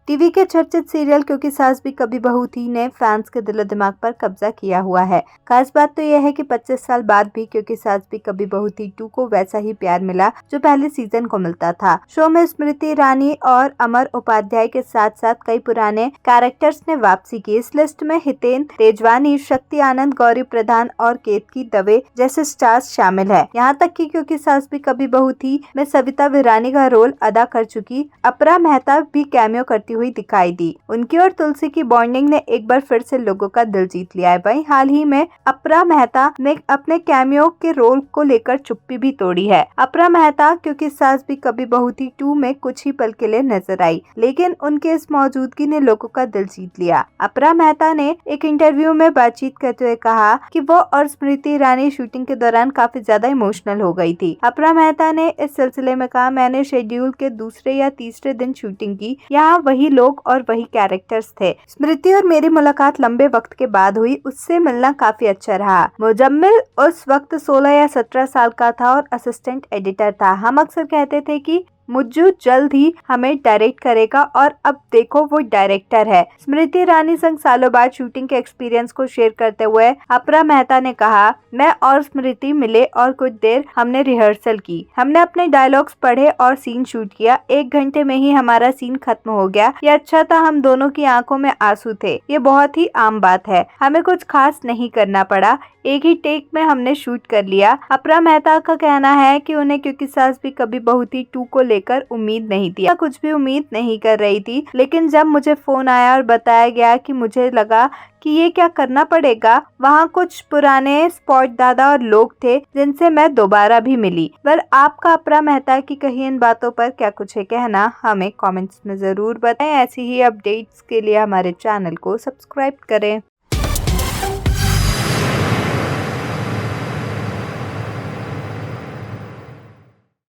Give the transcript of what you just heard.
TV के चर्चित serial क्योंकि सास भी कभी बहू थी ने फैंस के दिलो दिमाग पर कब्जा किया हुआ है। खास बात तो यह है कि 25 साल बाद भी क्योंकि सास भी कभी बहू थी 2 को वैसा ही प्यार मिला जो पहले सीजन को मिलता था। शो में स्मृति ईरानी और अमर उपाध्याय के साथ साथ कई पुराने कैरेक्टर्स ने वापसी की। इस लिस्ट में हितेन तेजवानी, शक्ति आनंद, गौरी प्रधान और केतकी दवे जैसे स्टार्स शामिल है। यहाँ तक कि क्योंकि सास भी कभी बहू थी में सविता विरानी का रोल अदा कर चुकी अपरा मेहता भी कैमियो करती हुई दिखाई दी। उनकी और तुलसी की बॉन्डिंग ने एक बार फिर से लोगों का दिल जीत लिया है। वहीं हाल ही में अपरा मेहता ने अपने कैमियो के रोल को लेकर चुप्पी भी तोड़ी है। अपरा मेहता क्योंकि सास भी कभी बहू थी 2 में कुछ ही पल के लिए नजर आई, लेकिन उनके इस मौजूदगी ने लोगों का दिल जीत लिया। अपरा मेहता ने एक इंटरव्यू में बातचीत करते हुए कहा कि वो और स्मृति ईरानी शूटिंग के दौरान काफी ज्यादा इमोशनल हो गई थी। अपरा मेहता ने इस सिलसिले में कहा, मैंने शेड्यूल के दूसरे या तीसरे दिन शूटिंग की, यहाँ वही लोग और वही कैरेक्टर्स थे। स्मृति और मेरी मुलाकात लंबे वक्त के बाद हुई, उससे मिलना काफी अच्छा रहा। मुजम्मिल उस वक्त 16 या 17 साल का था और असिस्टेंट एडिटर था। हम अक्सर कहते थे कि मुज्जू जल्द ही हमें डायरेक्ट करेगा और अब देखो वो डायरेक्टर है। स्मृति ईरानी संग सालों बाद शूटिंग के एक्सपीरियंस को शेयर करते हुए अपरा मेहता ने कहा, मैं और स्मृति मिले और कुछ देर हमने रिहर्सल की। हमने अपने डायलॉग्स पढ़े और सीन शूट किया। 1 घंटे में ही हमारा सीन खत्म हो गया। ये अच्छा था, हम दोनों की आंखों में आंसू थे। ये बहुत ही आम बात है, हमें कुछ खास नहीं करना पड़ा, एक ही टेक में हमने शूट कर लिया। अपरा मेहता का कहना है कि उन्हें क्योंकि सास भी कभी बहू थी 2 को लेकर उम्मीद नहीं थी, कुछ भी उम्मीद नहीं कर रही थी, लेकिन जब मुझे फोन आया और बताया गया कि मुझे लगा कि ये क्या करना पड़ेगा, वहाँ कुछ पुराने स्पॉट दादा और लोग थे जिनसे मैं दोबारा भी मिली। आपका अपरा मेहता की कही इन बातों पर क्या कुछ है कहना, हमें कमेंट्स में जरूर बताएं। ऐसी ही अपडेट्स के लिए हमारे चैनल को सब्सक्राइब करें।